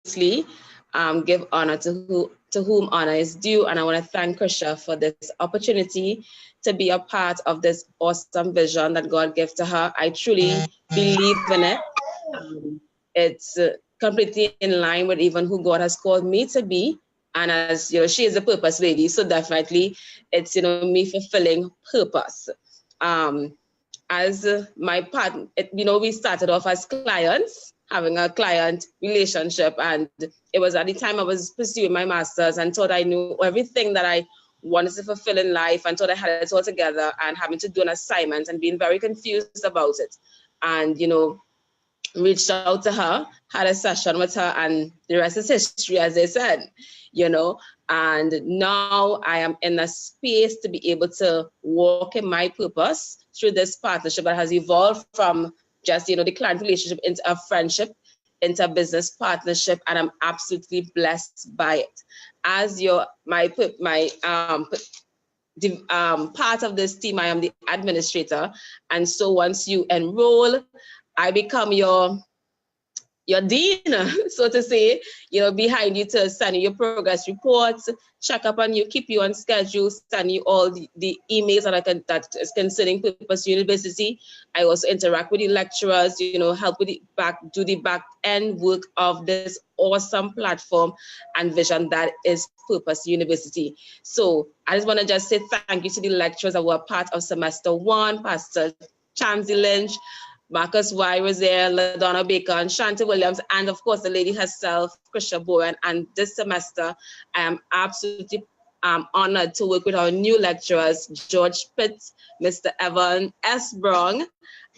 obviously give honor to whom honor is due, and I want to thank Krisha for this opportunity to be a part of this awesome vision that God gave to her. I truly believe in it. It's completely in line with even who God has called me to be. And as you know, she is a purpose lady, so definitely it's me fulfilling purpose. Um, as my partner, we started off as clients, having a client relationship, and it was at the time I was pursuing my master's and thought I knew everything that I wanted to fulfill in life and thought I had it all together, and having to do an assignment and being very confused about it. And reached out to her, had a session with her, and the rest is history, as they said, And now I am in a space to be able to walk in my purpose through this partnership that has evolved from just, the client relationship into a friendship, into a business partnership, and I'm absolutely blessed by it. As part of this team, I am the administrator, and so once you enroll, I become your dean, so to say, behind you to send you your progress reports, check up on you, keep you on schedule, send you all the emails that is concerning Purpose University. I also interact with the lecturers, help with do the back end work of this awesome platform and vision that is Purpose University. So I just want to just say thank you to the lecturers that were part of semester 1, Pastor Chansey Lynch, Marcus Y. was there, LaDonna Baker, and Shanti Williams, and of course the lady herself, Krisha Bowen. And this semester, I am absolutely honored to work with our new lecturers, George Pitts, Mr. Evan S. Brown,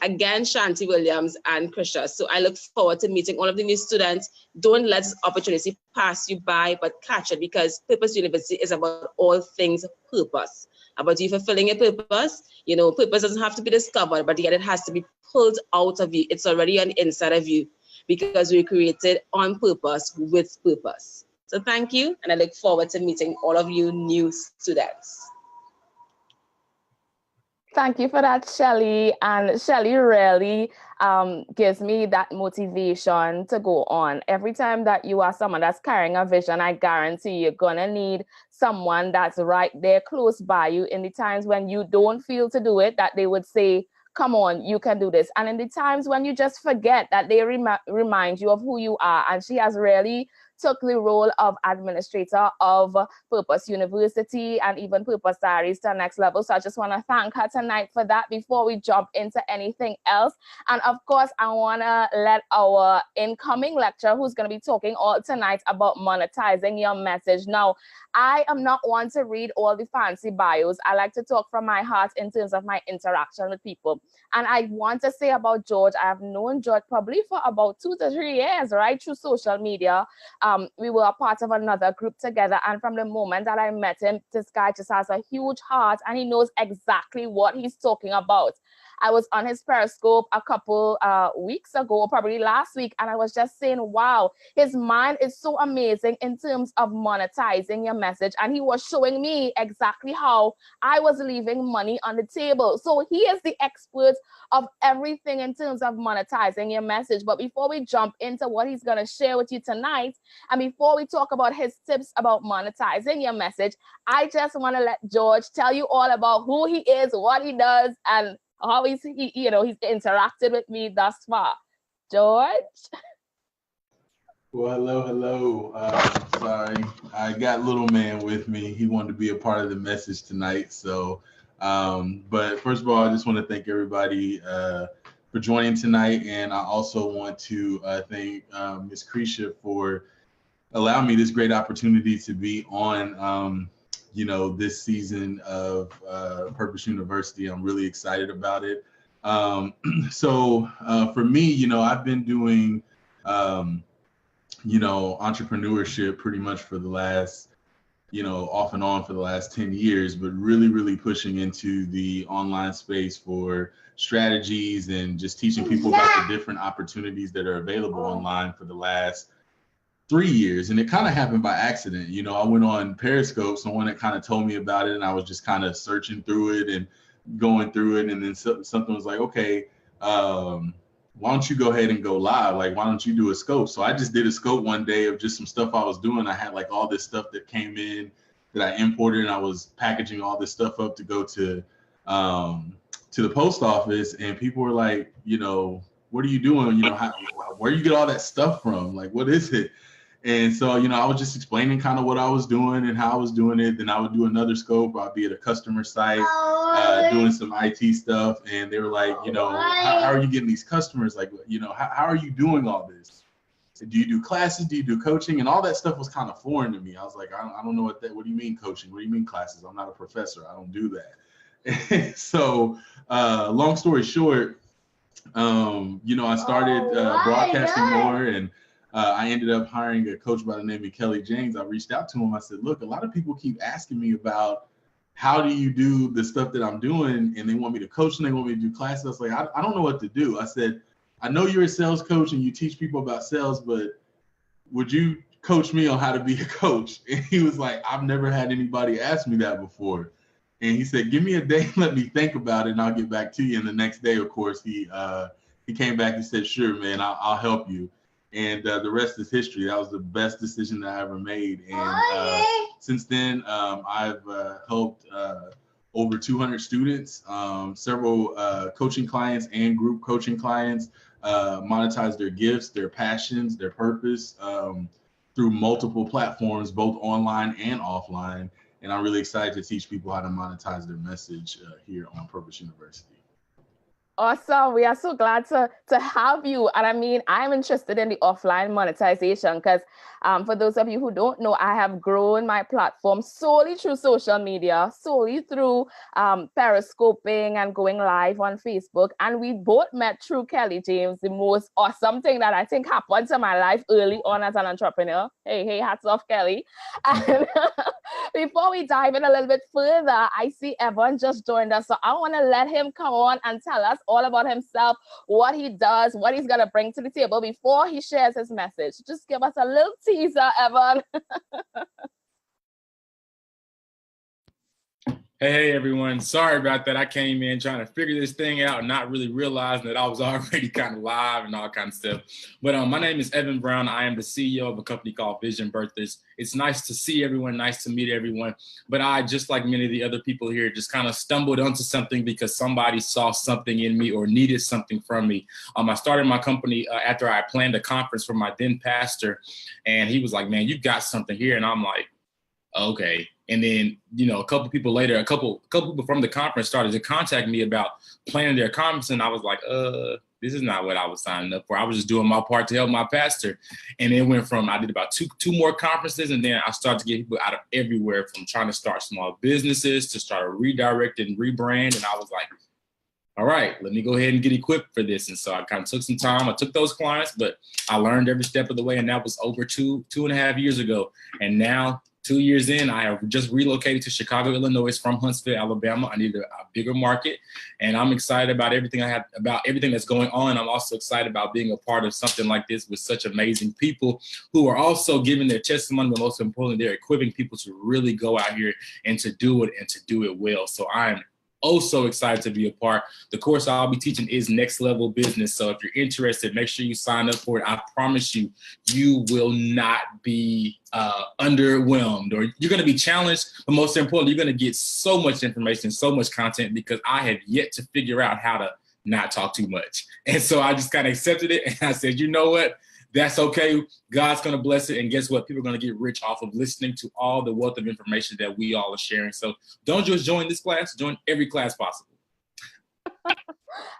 again, Shanti Williams, and Krisha. So I look forward to meeting all of the new students. Don't let this opportunity pass you by, but catch it, because Purpose University is about all things purpose. About you fulfilling your purpose. Purpose doesn't have to be discovered, but yet it has to be pulled out of you. It's already on the inside of you, because we were created on purpose with purpose. So thank you, and I look forward to meeting all of you new students. Thank you for that, Shelly. And Shelly really gives me that motivation to go on. Every time that you are someone that's carrying a vision, I guarantee you're gonna need someone that's right there close by you in the times when you don't feel to do it, that they would say, come on, you can do this. And in the times when you just forget, that they remind you of who you are. And she has really took the role of administrator of Purpose University and even Purpose Diaries to the next level. So I just want to thank her tonight for that before we jump into anything else. And of course, I want to let our incoming lecturer, who's going to be talking all tonight about monetizing your message. Now, I am not one to read all the fancy bios. I like to talk from my heart in terms of my interaction with people. And I want to say about George, I have known George probably for about 2 to 3 years, right, through social media. We were a part of another group together, and from the moment that I met him, this guy just has a huge heart, and he knows exactly what he's talking about. I was on his Periscope a couple weeks ago, probably last week, and I was just saying, wow, his mind is so amazing in terms of monetizing your message. And he was showing me exactly how I was leaving money on the table. So he is the expert of everything in terms of monetizing your message. But before we jump into what he's going to share with you tonight, and before we talk about his tips about monetizing your message, I just want to let George tell you all about who he is, what he does, and how he's interacted with me thus far. George? Well, hello. Sorry, I got little man with me. He wanted to be a part of the message tonight. So, but first of all, I just want to thank everybody for joining tonight. And I also want to thank Ms. Krisha for allowing me this great opportunity to be on this season of Purpose University. I'm really excited about it. So for me, I've been doing, entrepreneurship pretty much for the last, off and on for the last 10 years, but really pushing into the online space for strategies and just teaching people about the different opportunities that are available online for the last 3 years. And it kind of happened by accident. I went on Periscope, someone that kind of told me about it, and I was just kind of searching through it and going through it. And then something was like, okay, why don't you go ahead and go live? Like, why don't you do a scope? So I just did a scope one day of just some stuff I was doing. I had like all this stuff that came in that I imported, and I was packaging all this stuff up to go to the post office, and people were like, you know, what are you doing? You know, where you get all that stuff from? Like, what is it? And so, you know, I was just explaining kind of what I was doing and how I was doing it. Then I would do another scope. I'd be at a customer site doing some IT stuff. And they were like, you know, how are you getting these customers? Like, you know, how are you doing all this? Do you do classes? Do you do coaching? And all that stuff was kind of foreign to me. I was like, I don't know what do you mean coaching? What do you mean classes? I'm not a professor. I don't do that. So long story short, you know, I started broadcasting more, and I ended up hiring a coach by the name of Kelly James. I reached out to him. I said, look, a lot of people keep asking me about how do you do the stuff that I'm doing, and they want me to coach and they want me to do classes. I was like, I don't know what to do. I said, I know you're a sales coach and you teach people about sales, but would you coach me on how to be a coach? And he was like, I've never had anybody ask me that before. And he said, give me a day, let me think about it, and I'll get back to you. And the next day, of course, he came back and said, sure, man, I'll help you. And the rest is history. That was the best decision that I ever made. And since then, I've helped over 200 students, several coaching clients and group coaching clients monetize their gifts, their passions, their purpose through multiple platforms, both online and offline. And I'm really excited to teach people how to monetize their message here on Purpose University. Awesome. We are so glad to have you. And I mean, I'm interested in the offline monetization because for those of you who don't know, I have grown my platform solely through social media, solely through periscoping and going live on Facebook. And we both met through Kelly James, the most awesome thing that I think happened to my life early on as an entrepreneur. Hey, hats off, Kelly. And before we dive in a little bit further, I see Evan just joined us. So I want to let him come on and tell us all about himself, what he does, what he's going to bring to the table before he shares his message. Just give us a little teaser, Evan. Hey, everyone. Sorry about that. I came in trying to figure this thing out and not really realizing that I was already kind of live and all kind of stuff. But my name is Evan Brown. I am the CEO of a company called Vision Birthers. It's nice to see everyone, nice to meet everyone. But I, just like many of the other people here, just kind of stumbled onto something because somebody saw something in me or needed something from me. I started my company after I planned a conference for my then pastor. And he was like, man, you got something here. And I'm like, okay. And then, you know, a couple people later, a couple people from the conference started to contact me about planning their conference. And I was like, this is not what I was signing up for. I was just doing my part to help my pastor. And it went from, I did about two more conferences. And then I started to get people out of everywhere, from trying to start small businesses to start a redirect and rebrand. And I was like, all right, let me go ahead and get equipped for this. And so I kind of took some time. I took those clients, but I learned every step of the way. And that was over two and a half years ago. And now, 2 years in, I have just relocated to Chicago, Illinois from Huntsville, Alabama. I need a bigger market, and I'm excited about everything that's going on. I'm also excited about being a part of something like this with such amazing people who are also giving their testimony, but most importantly, they're equipping people to really go out here and to do it and to do it well. So I'm so excited to be a part. The course I'll be teaching is Next Level Business. So if you're interested, make sure you sign up for it. I promise you, you will not be underwhelmed, or you're going to be challenged. But most importantly, you're going to get so much information, so much content, because I have yet to figure out how to not talk too much. And so I just kind of accepted it. And I said, you know what? That's okay. God's going to bless it. And guess what? People are going to get rich off of listening to all the wealth of information that we all are sharing. So don't just join this class, join every class possible.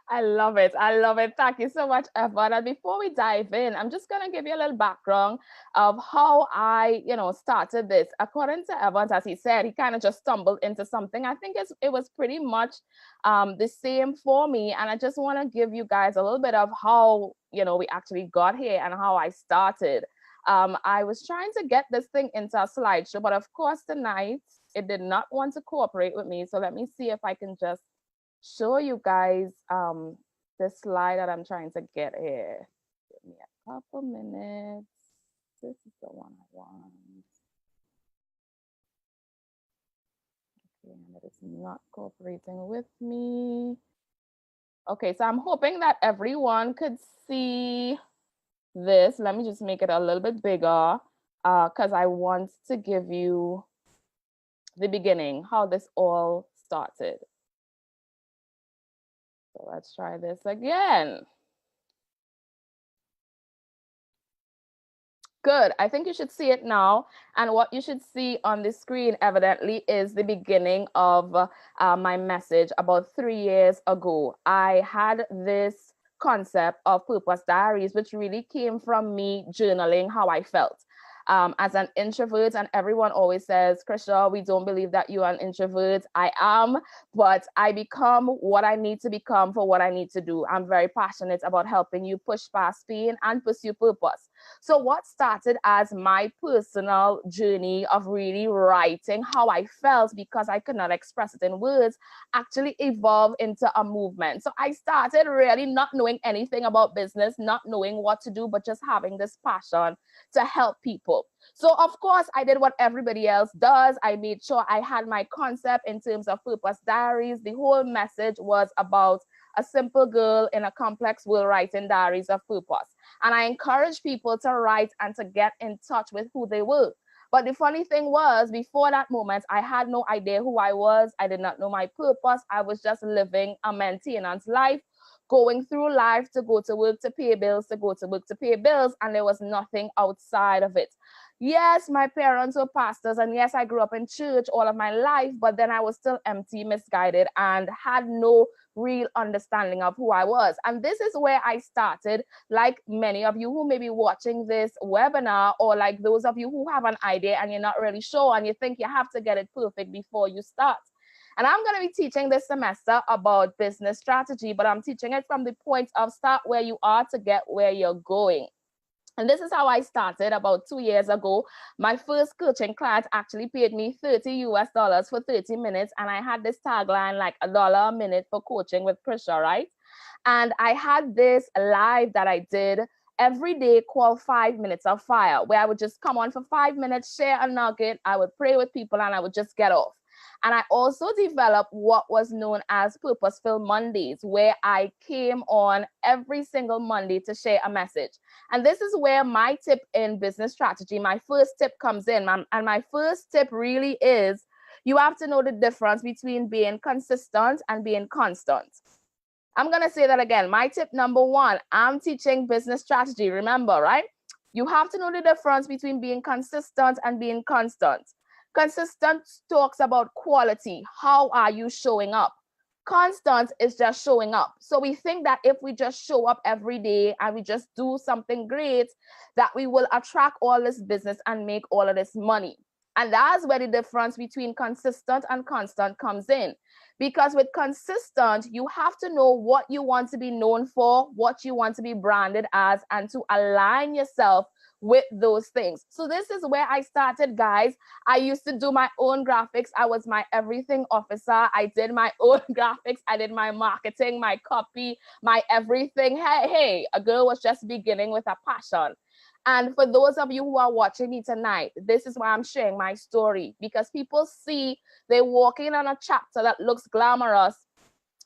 I love it. I love it. Thank you so much, Evan. And before we dive in, I'm just going to give you a little background of how I, started this. According to Evan, as he said, he kind of just stumbled into something. I think it was pretty much the same for me. And I just want to give you guys a little bit of how, we actually got here and how I started. I was trying to get this thing into a slideshow, but of course tonight it did not want to cooperate with me. So let me see if I can just show you guys this slide that I'm trying to get here. Give me a couple minutes. This is the one I want. Okay, and it is not cooperating with me. Okay, so I'm hoping that everyone could see this. Let me just make it a little bit bigger because I want to give you the beginning, how this all started. So let's try this again. Good. I think you should see it now. And what you should see on the screen, evidently, is the beginning of my message about 3 years ago. I had this concept of purpose diaries, which really came from me journaling how I felt. As an introvert, and everyone always says, Krisha, we don't believe that you are an introvert. I am, but I become what I need to become for what I need to do. I'm very passionate about helping you push past pain and pursue purpose. So what started as my personal journey of really writing how I felt because I could not express it in words actually evolved into a movement. So I started really not knowing anything about business, not knowing what to do, but just having this passion to help people. So of course, I did what everybody else does. I made sure I had my concept in terms of purpose diaries. The whole message was about a simple girl in a complex world writing diaries of purpose. And I encourage people to write and to get in touch with who they were. But the funny thing was, before that moment, I had no idea who I was. I did not know my purpose. I was just living a maintenance life, going through life to go to work to pay bills, to go to work to pay bills, and there was nothing outside of it. Yes, my parents were pastors, and yes, I grew up in church all of my life, but then I was still empty, misguided, and had no real understanding of who I was. And this is where I started, like many of you who may be watching this webinar, or like those of you who have an idea and you're not really sure and you think you have to get it perfect before you start. And I'm going to be teaching this semester about business strategy, but I'm teaching it from the point of start where you are to get where you're going. And this is how I started about 2 years ago. My first coaching client actually paid me $30 for 30 minutes. And I had this tagline like $1 a minute for coaching with Krisha, right? And I had this live that I did every day called 5 Minutes of Fire, where I would just come on for 5 minutes, share a nugget, I would pray with people, and I would just get off. And I also developed what was known as Purposeful Mondays, where I came on every single Monday to share a message. And this is where my tip in business strategy, my first tip comes in. And my first tip really is you have to know the difference between being consistent and being constant. I'm going to say that again. My tip number one, I'm teaching business strategy. Remember, right? You have to know the difference between being consistent and being constant. Consistent talks about quality. How are you showing up? Constant is just showing up. So we think that if we just show up every day and we just do something great, that we will attract all this business and make all of this money. And that's where the difference between consistent and constant comes in. Because with consistent, you have to know what you want to be known for, what you want to be branded as, and to align yourself with those things. So this is where I started, guys. I used to do my own graphics. I was my everything officer. I did my own graphics. I did my marketing, my copy, my everything. Hey, a girl was just beginning with a passion. And for those of you who are watching me tonight, this is why I'm sharing my story, because people see they're walking on a chapter that looks glamorous,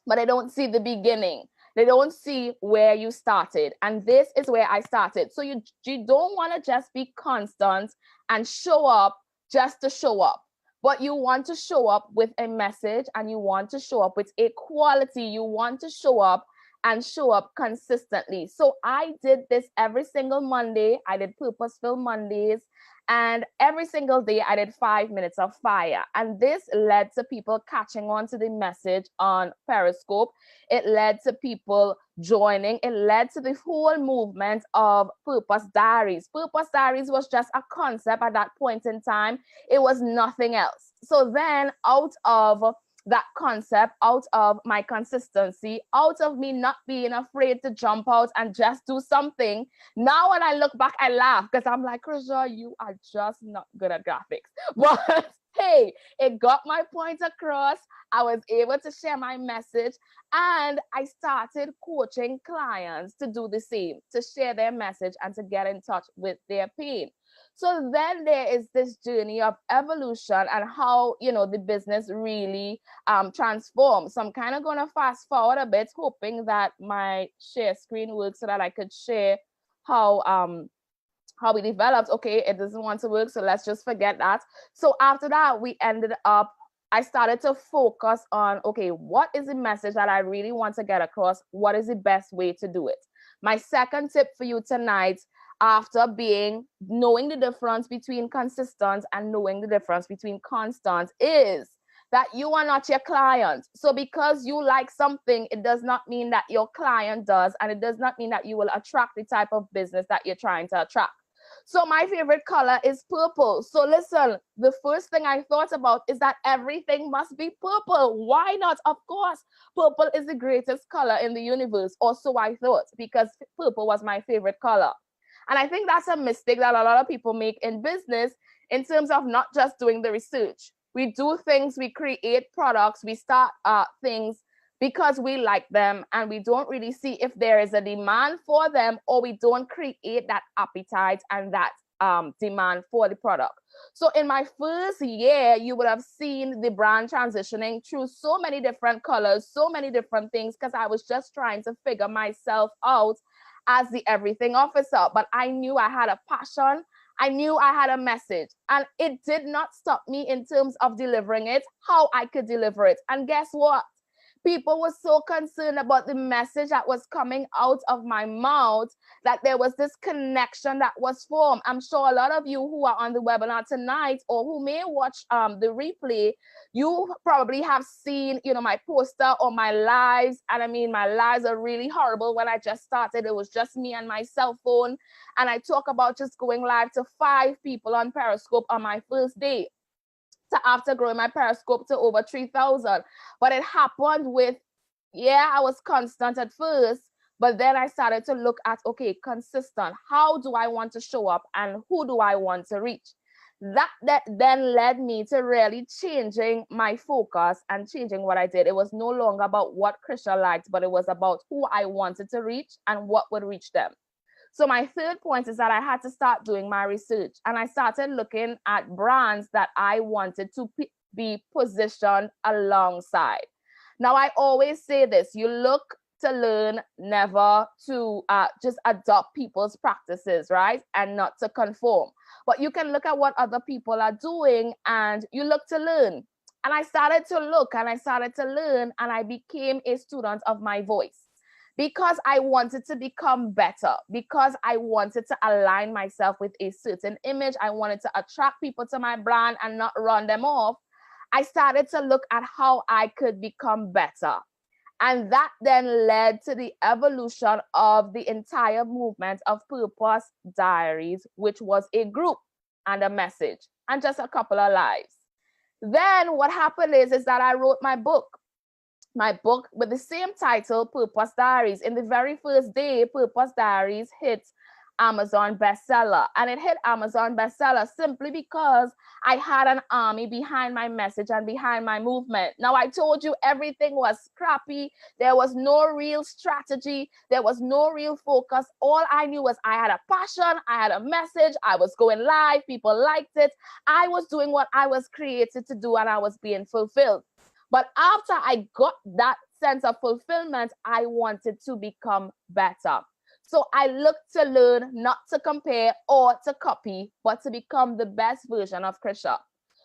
but they don't see the beginning. They don't see where you started. And this is where I started. So you don't want to just be constant and show up just to show up. But you want to show up with a message, and you want to show up with a quality. You want to show up and show up consistently. So I did this every single Monday. I did Purposeful Mondays. And every single day I did 5 Minutes of Fire. And this led to people catching on to the message on Periscope. It led to people joining. It led to the whole movement of Purpose Diaries. Purpose Diaries was just a concept at that point in time. It was nothing else. So then out of that concept, out of my consistency, out of me not being afraid to jump out and just do something. Now when I look back, I laugh because I'm like, Krisha, you are just not good at graphics. But hey, it got my point across. I was able to share my message, and I started coaching clients to do the same, to share their message and to get in touch with their pain. So then there is this journey of evolution and how, you know, the business really transforms. So I'm kind of going to fast forward a bit, hoping that my share screen works so that I could share how we developed. Okay, it doesn't want to work, so let's just forget that. So after that, I started to focus on, okay, what is the message that I really want to get across? What is the best way to do it? My second tip for you tonight, after knowing the difference between consistent and knowing the difference between constant, is that you are not your client. So because you like something, it does not mean that your client does, and it does not mean that you will attract the type of business that you're trying to attract. So my favorite color is purple. So listen, the first thing I thought about is that everything must be purple. Why not? Of course, purple is the greatest color in the universe, or so I thought, because purple was my favorite color. And I think that's a mistake that a lot of people make in business in terms of not just doing the research. We do things, we create products, we start things because we like them, and we don't really see if there is a demand for them, or we don't create that appetite and that demand for the product. So in my first year, you would have seen the brand transitioning through so many different colors, so many different things, because I was just trying to figure myself out as the everything officer. But I knew I had a passion. I knew I had a message, and it did not stop me in terms of delivering it, how I could deliver it. And guess what? People were so concerned about the message that was coming out of my mouth that there was this connection that was formed. I'm sure a lot of you who are on the webinar tonight, or who may watch the replay, you probably have seen, you know, my poster or my lives. And I mean, my lives are really horrible. When I just started, it was just me and my cell phone. And I talk about just going live to 5 people on Periscope on my first day, to after growing my Periscope to over 3,000. But it happened with, I was constant at first, but then I started to look at, okay, consistent. How do I want to show up, and who do I want to reach? That then led me to really changing my focus and changing what I did. It was no longer about what Krisha liked, but it was about who I wanted to reach and what would reach them. So my third point is that I had to start doing my research, and I started looking at brands that I wanted to be positioned alongside. Now, I always say this: you look to learn, never to just adopt people's practices, right? And not to conform. But you can look at what other people are doing, and you look to learn. And I started to look, and I started to learn, and I became a student of my voice. Because I wanted to become better, because I wanted to align myself with a certain image, I wanted to attract people to my brand and not run them off. I started to look at how I could become better. And that then led to the evolution of the entire movement of Purpose Diaries, which was a group and a message and just a couple of lives. Then what happened is that I wrote my book with the same title, Purpose Diaries. In the very first day, Purpose Diaries hit Amazon bestseller. And it hit Amazon bestseller simply because I had an army behind my message and behind my movement. Now, I told you everything was scrappy. There was no real strategy. There was no real focus. All I knew was I had a passion. I had a message. I was going live. People liked it. I was doing what I was created to do, and I was being fulfilled. But after I got that sense of fulfillment, I wanted to become better. So I looked to learn, not to compare or to copy, but to become the best version of Krisha.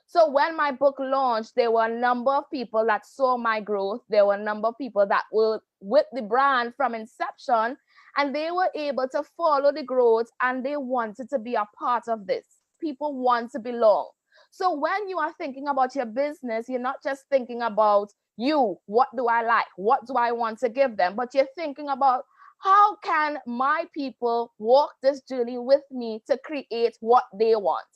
So when my book launched, there were a number of people that saw my growth. There were a number of people that were with the brand from inception, and they were able to follow the growth, and they wanted to be a part of this. People want to belong. So when you are thinking about your business, you're not just thinking about you, what do I like? What do I want to give them? But you're thinking about, how can my people walk this journey with me to create what they want?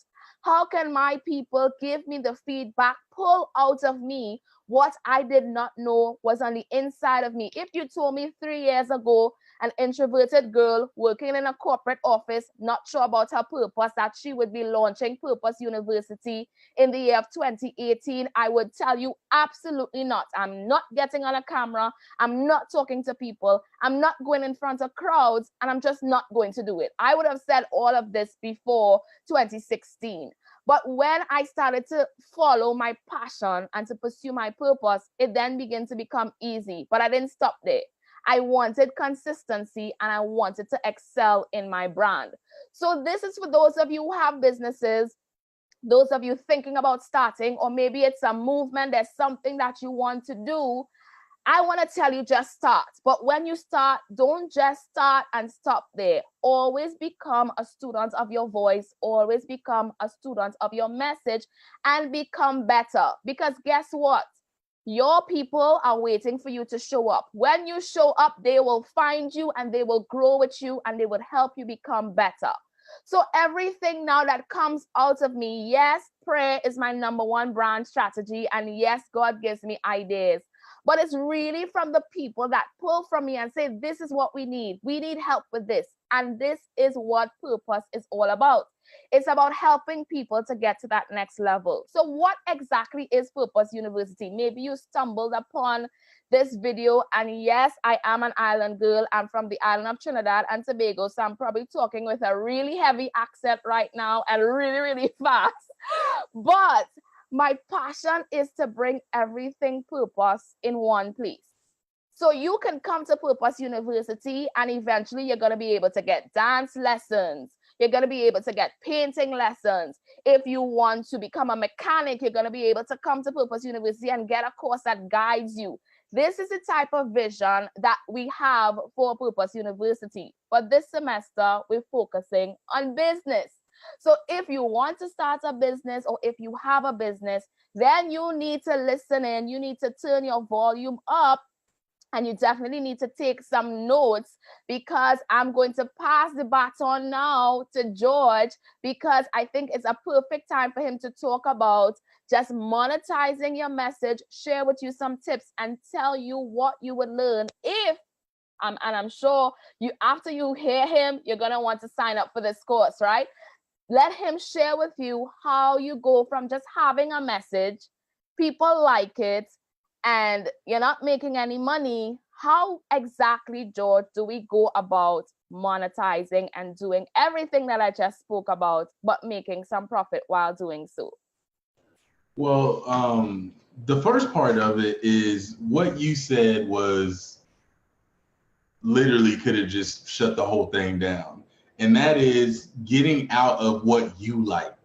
How can my people give me the feedback, pull out of me what I did not know was on the inside of me? If you told me 3 years ago an introverted girl working in a corporate office, not sure about her purpose, that she would be launching Purpose University in the year of 2018, I would tell you absolutely not. I'm not getting on a camera. I'm not talking to people. I'm not going in front of crowds, and I'm just not going to do it. I would have said all of this before 2016. But when I started to follow my passion and to pursue my purpose, it then began to become easy. But I didn't stop there. I wanted consistency and I wanted to excel in my brand. So this is for those of you who have businesses, those of you thinking about starting, or maybe it's a movement, there's something that you want to do. I want to tell you, just start. But when you start, don't just start and stop there. Always become a student of your voice. Always become a student of your message and become better. Because guess what? Your people are waiting for you to show up. When you show up, they will find you and they will grow with you and they will help you become better. So everything now that comes out of me, yes, prayer is my #1 brand strategy. And yes, God gives me ideas. But it's really from the people that pull from me and say, this is what we need. We need help with this. And this is what purpose is all about. It's about helping people to get to that next level. So what exactly is Purpose University? Maybe you stumbled upon this video, and yes, I am an island girl. I'm from the island of Trinidad and Tobago, so I'm probably talking with a really heavy accent right now and really, really fast. But my passion is to bring everything purpose in one place. So you can come to Purpose University and eventually you're going to be able to get dance lessons. You're going to be able to get painting lessons. If you want to become a mechanic, you're going to be able to come to Purpose University and get a course that guides you. This is the type of vision that we have for Purpose University. But this semester, we're focusing on business. So if you want to start a business or if you have a business, then you need to listen in. You need to turn your volume up. And you definitely need to take some notes, because I'm going to pass the baton now to George, because I think it's a perfect time for him to talk about just monetizing your message, share with you some tips, and tell you what you would learn if, and I'm sure you, after you hear him, you're going to want to sign up for this course, right? Let him share with you how you go from just having a message, people like it, and you're not making any money. How exactly, George, do we go about monetizing and doing everything that I just spoke about, but making some profit while doing so? Well, the first part of it is what you said was literally could have just shut the whole thing down. And that is getting out of what you like.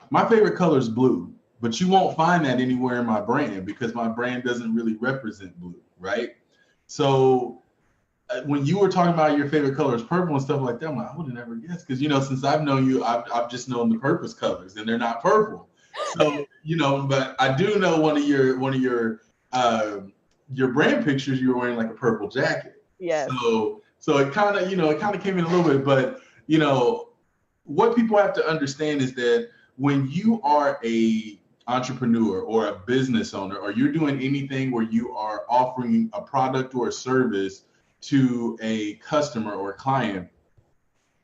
My favorite color is blue. But you won't find that anywhere in my brand, because my brand doesn't really represent blue, right? So when you were talking about your favorite color is purple and stuff like that, I'm like, I would have never guessed, because, you know, since I've known you, I've just known the purpose colors, and they're not purple. So, you know, but I do know one of your brand pictures, you were wearing like a purple jacket. Yes. So it kind of, you know, it kind of came in a little bit, but, you know, what people have to understand is that when you are a entrepreneur or a business owner, or you're doing anything where you are offering a product or a service to a customer or a client,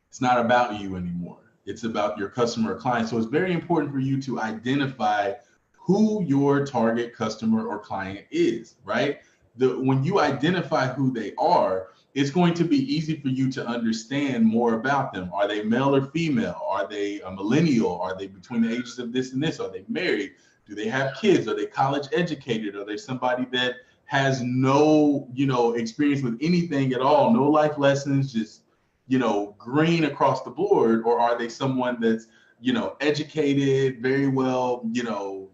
it's not about you anymore. It's about your customer or client. So it's very important for you to identify who your target customer or client is, right? When you identify who they are, it's going to be easy for you to understand more about them. Are they male or female? Are they a millennial? Are they between the ages of this and this? Are they married? Do they have kids? Are they college educated? Are they somebody that has no, you know, experience with anything at all? No life lessons, just, you know, green across the board? Or are they someone that's, you know, educated, very well, you know,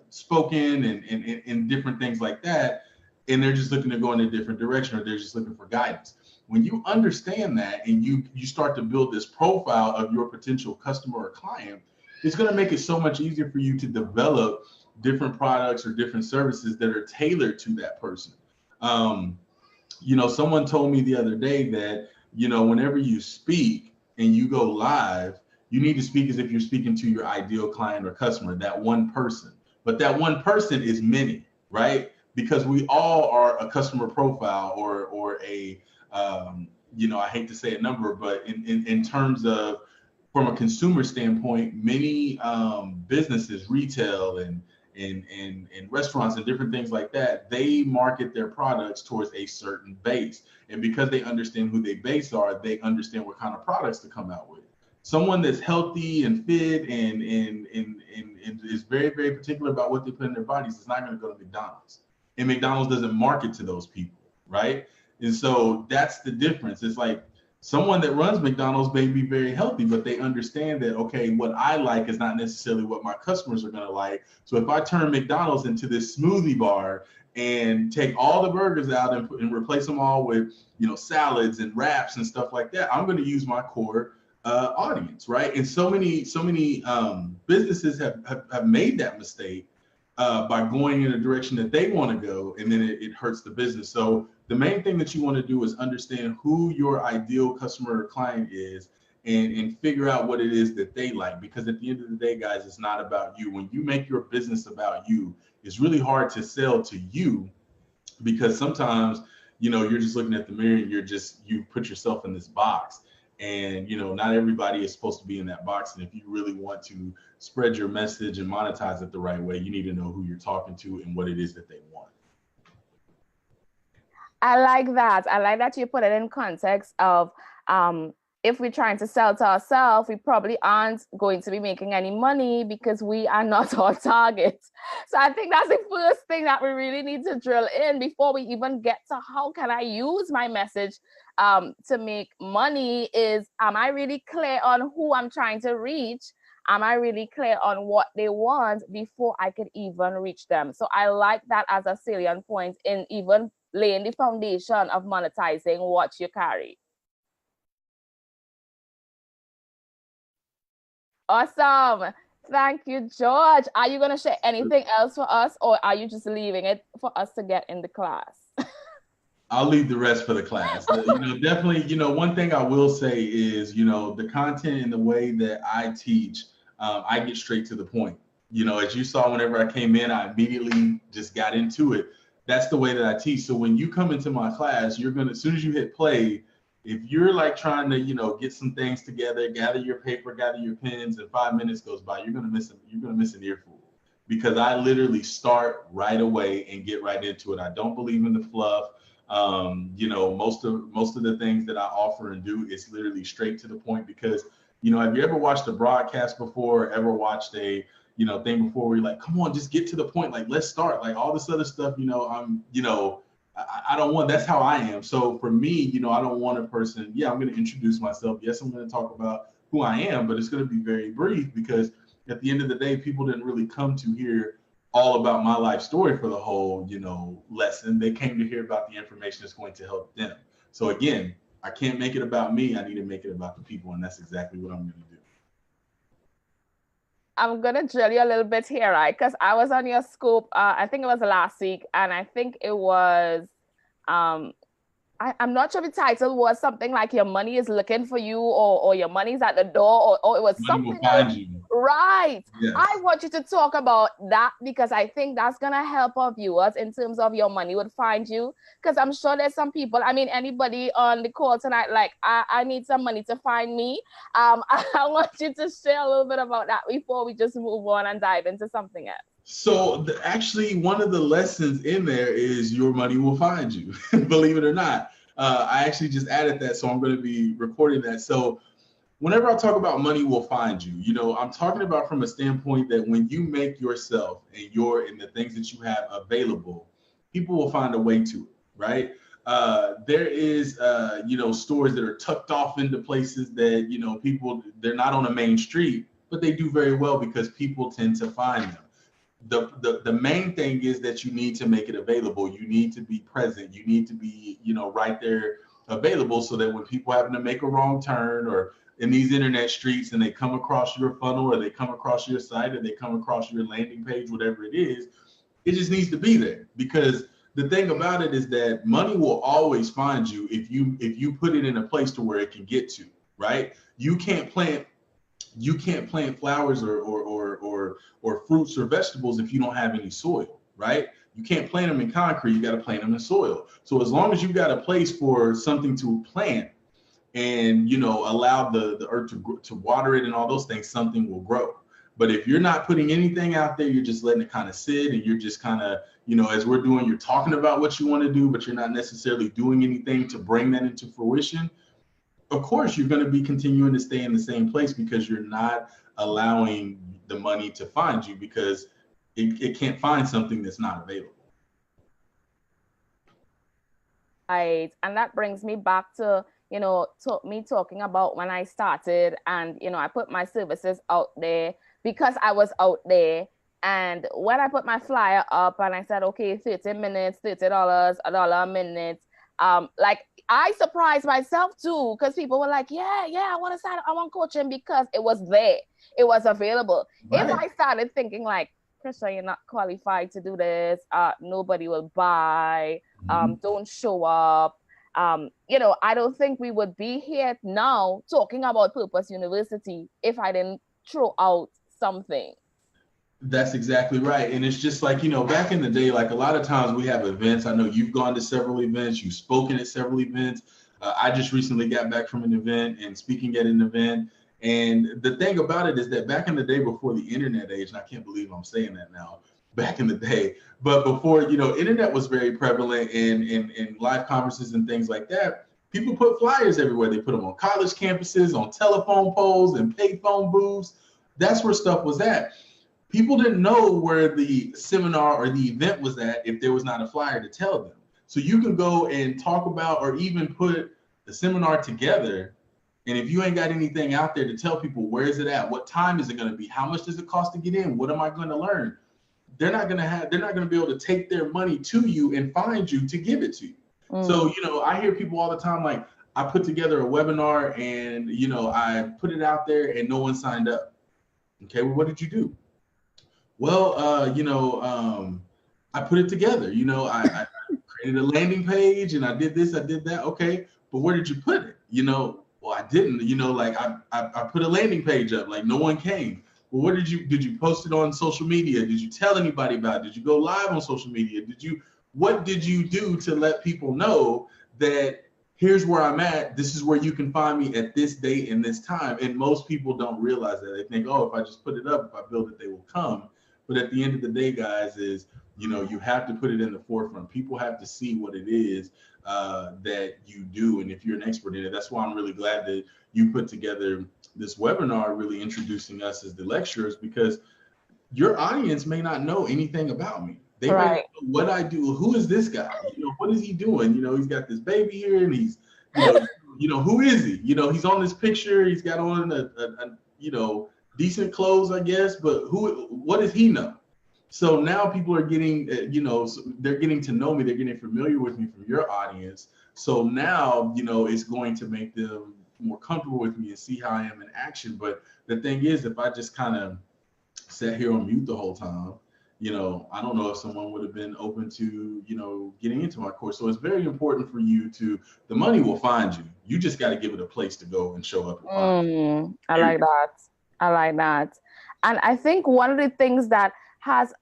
spoken and different things like that, and they're just looking to go in a different direction, or they're just looking for guidance? When you understand that and you start to build this profile of your potential customer or client, it's going to make it so much easier for you to develop different products or different services that are tailored to that person. You know, someone told me the other day that, you know, whenever you speak and you go live, you need to speak as if you're speaking to your ideal client or customer, that one person. But that one person is many, right? Because we all are a customer profile or a You know, I hate to say a number, but in terms of from a consumer standpoint, many businesses, retail and restaurants and different things like that, they market their products towards a certain base. And because they understand who their base are, they understand what kind of products to come out with. Someone that's healthy and fit and is very, very particular about what they put in their bodies is not going to go to McDonald's. And McDonald's doesn't market to those people, right? And so that's the difference. It's like someone that runs McDonald's may be very healthy, but they understand that, okay, what I like is not necessarily what my customers are going to like. So if I turn McDonald's into this smoothie bar and take all the burgers out and replace them all with, you know, salads and wraps and stuff like that, I'm going to use my core audience, right? And so many businesses have made that mistake by going in a direction that they want to go, and then it hurts the business. So the main thing that you want to do is understand who your ideal customer or client is and figure out what it is that they like. Because at the end of the day, guys, it's not about you. When you make your business about you, it's really hard to sell to you because sometimes, you know, you're just looking at the mirror and you put yourself in this box. And, you know, not everybody is supposed to be in that box. And if you really want to spread your message and monetize it the right way, you need to know who you're talking to and what it is that they want. I like that. I like that you put it in context of if we're trying to sell to ourselves, we probably aren't going to be making any money because we are not our target. So I think that's the first thing that we really need to drill in before we even get to how can I use my message to make money is, am I really clear on who I'm trying to reach? Am I really clear on what they want before I could even reach them? So I like that as a salient point in even laying the foundation of monetizing what you carry. Awesome. Thank you, George. Are you going to share anything else for us, or are you just leaving it for us to get in the class? I'll leave the rest for the class. You know, definitely, you know, one thing I will say is, you know, the content and the way that I teach, I get straight to the point. You know, as you saw, whenever I came in, I immediately just got into it. That's the way that I teach. So when you come into my class, you're going to, as soon as you hit play, if you're like trying to, you know, get some things together, gather your paper, gather your pens, and 5 minutes goes by, you're going to miss an earful, because I literally start right away and get right into it. I don't believe in the fluff. You know, most of the things that I offer and do is literally straight to the point, because, you know, have you ever watched a broadcast before, or ever watched a, you know, thing before where you're like, come on, just get to the point. Like, let's start. Like all this other stuff, you know, I don't want, that's how I am. So for me, you know, I don't want a person, yeah, I'm going to introduce myself. Yes, I'm going to talk about who I am, but it's going to be very brief, because at the end of the day, people didn't really come to hear all about my life story for the whole, you know, lesson. They came to hear about the information that's going to help them. So again, I can't make it about me. I need to make it about the people. And that's exactly what I'm going to do. I'm going to drill you a little bit here, right? Because I was on your scoop, I think it was last week, and I think it was, I'm not sure the title was something like your money is looking for you, or your money's at the door, or it was Money something will find you. Right. Yes. I want you to talk about that, because I think that's going to help our viewers in terms of your money would find you. Because I'm sure there's some people, I mean, anybody on the call tonight, like, I need some money to find me. I want you to share a little bit about that before we just move on and dive into something else. So actually, one of the lessons in there is your money will find you, believe it or not. I actually just added that, so I'm going to be recording that. So whenever I talk about money will find you, you know, I'm talking about from a standpoint that when you make yourself and the things that you have available, people will find a way to it, right? There is, you know, stores that are tucked off into places that, you know, people, they're not on a main street, but they do very well because people tend to find them. The main thing is that you need to make it available. You need to be present. You need to be, you know, right there available, so that when people happen to make a wrong turn or in these internet streets and they come across your funnel, or they come across your site, or they come across your landing page, whatever it is, it just needs to be there. Because the thing about it is that money will always find you if you put it in a place to where it can get to, right? You can't plant flowers or fruits or vegetables if you don't have any soil, right? You can't plant them in concrete, you got to plant them in soil. So as long as you've got a place for something to plant and, you know, allow the earth to water it and all those things, something will grow. But if you're not putting anything out there, you're just letting it kind of sit, and you're just kind of, you know, as we're doing, you're talking about what you want to do, but you're not necessarily doing anything to bring that into fruition. Of course, you're going to be continuing to stay in the same place because you're not allowing the money to find you, because it can't find something that's not available. Right. And that brings me back to, you know, me talking about when I started, and, you know, I put my services out there because I was out there. And when I put my flyer up and I said, okay, 30 minutes, $30, $1 a minute, like I surprised myself too, because people were like, yeah, I want to sign up, I want coaching, because it was there, it was available. Right. If I started thinking like, Krisha, you're not qualified to do this, nobody will buy, don't show up, you know, I don't think we would be here now talking about Purpose University if I didn't throw out something. That's exactly right. And it's just like, you know, back in the day, like a lot of times we have events. I know you've gone to several events, you've spoken at several events. I just recently got back from an event and speaking at an event. And the thing about it is that back in the day, before the internet age, and I can't believe I'm saying that now, back in the day, but before, you know, internet was very prevalent in live conferences and things like that, people put flyers everywhere. They put them on college campuses, on telephone poles and payphone booths. That's where stuff was at. People didn't know where the seminar or the event was at if there was not a flyer to tell them. So you can go and talk about, or even put the seminar together, and if you ain't got anything out there to tell people, where is it at? What time is it going to be? How much does it cost to get in? What am I going to learn? They're not going to be able to take their money to you and find you to give it to you. So, you know, I hear people all the time, like, I put together a webinar and, you know, I put it out there and no one signed up. Okay, well, what did you do? Well, you know, I put it together. You know, I created a landing page and I did this, I did that. Okay, but where did you put it? You know, well, I didn't. You know, like I put a landing page up, like no one came. Well, what did you post it on social media? Did you tell anybody about it? Did you go live on social media? What did you do to let people know that here's where I'm at, this is where you can find me at this date and this time? And most people don't realize that. They think, oh, if I just put it up, if I build it, they will come. But at the end of the day, guys, is, you know, you have to put it in the forefront. People have to see what it is that you do. And if you're an expert in it, that's why I'm really glad that you put together this webinar, really introducing us as the lecturers, because your audience may not know anything about me. They may not know what I do. Who is this guy? You know, what is he doing? You know, he's got this baby here and he's, you know, who is he? You know, he's on this picture. He's got on a you know, decent clothes, I guess, but what does he know? So now people are getting, you know, they're getting to know me. They're getting familiar with me from your audience. So now, you know, it's going to make them more comfortable with me and see how I am in action. But the thing is, if I just kind of sat here on mute the whole time, you know, I don't know if someone would have been open to, you know, getting into my course. So it's very important for you the money will find you. You just got to give it a place to go and show up. And I like that. And I think one of the things that has,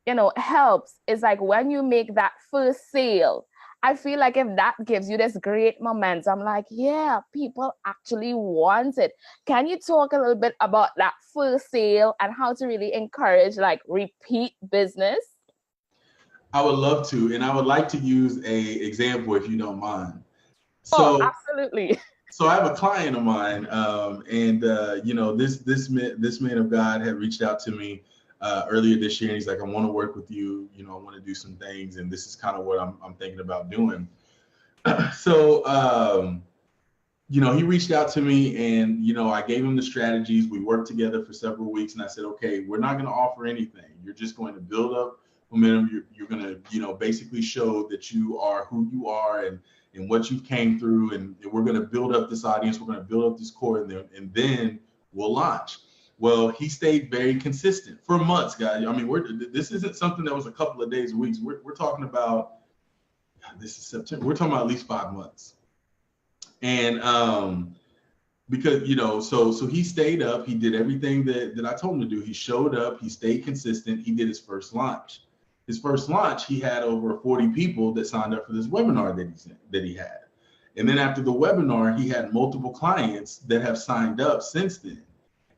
you know, helps is like when you make that first sale, I feel like if that gives you this great momentum, like, yeah, people actually want it. Can you talk a little bit about that first sale and how to really encourage like repeat business? I would love to. And I would like to use an example if you don't mind. So, absolutely. So I have a client of mine, and you know, this man of God had reached out to me earlier this year, and he's like, I want to work with you. You know, I want to do some things, and this is kind of what I'm thinking about doing. So, you know, he reached out to me, and you know, I gave him the strategies. We worked together for several weeks, and I said, okay, we're not going to offer anything. You're just going to build up momentum. You're going to, you know, basically show that you are who you are and what you came through, and we're going to build up this audience. We're going to build up this core, and then we'll launch. Well, he stayed very consistent for months, guys. I mean, this isn't something that was a couple of days or weeks. We're talking about, this is September. We're talking about at least 5 months. And because, you know, so he stayed up. He did everything that I told him to do. He showed up. He stayed consistent. He did his first launch. his first launch, he had over 40 people that signed up for this webinar that he had. And then after the webinar, he had multiple clients that have signed up since then.